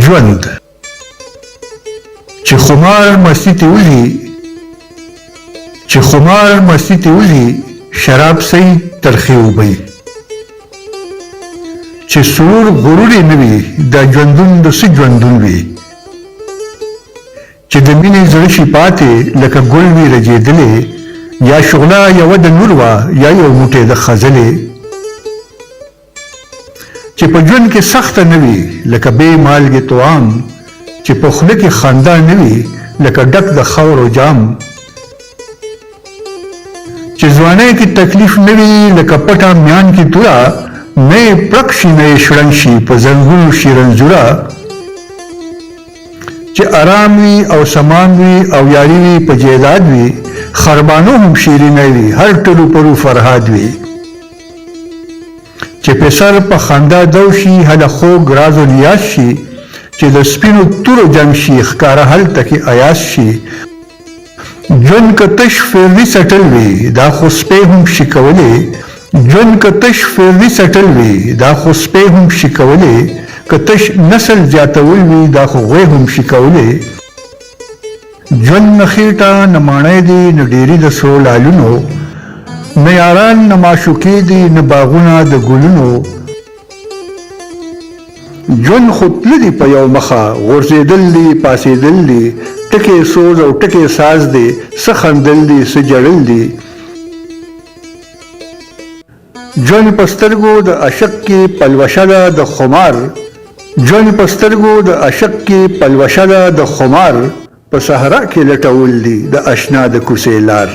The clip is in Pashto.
ژوند چې خمار مستی ته وځي شراب سي ترخې وبي چې سرور غرور نه وي دا ژوندون د څه ژوندون وي چې د مینې زړه شي پاتې لکه ګل وي رژېدلې یا شغله یوه د نور وه یا یو موټی د خزلې چې په ژوند کې سخته نه وي لکه بې مالګې طعام چې په خوله کې خندا نه وي لکه ډک د خاورو جام چې ځوانۍ کې تکلیف نه وي لکه پټه میان کې توره نه یې پړک شي نه یې شړنګ شي په زنګونو شي رنځوره چې آرام وي او سامان وي او یاري وي په جیداد وي خربانو هم شیرینه وي هر ټلو پرو فرهاد وي چې په سر په خندا دو شي هله خوږ راز و نیاز شي چې د سپینو تورو جنګ شي ښکاره هلته کې ایاز شي ژوند که تش فردي سټل وي دا خو سپی هم شي کولی ژوند که تش فردي سټل وي دا خو سپی هم شي کولی که تش نسل زیاتول وي دا خو غوی هم شي کولی ژوند نه خېټه نه ماڼۍ دي نه ډېري د سرو لالونو نه یاران نه معشوقې دي نه باغونه د ګلونو ژوند خو تله دي په یو مخه غورځېدل دي پاسېدل دي ټکې سوز او ټکې ساز دي څه خندل دي څه جړل دي ژوند په سترګو د عشق کې پلوشه ده د خمار ژوند په سترګو د عشق کې پلوشه ده د خمار په صحرا کې لټول دي د اشنا د کوڅې لار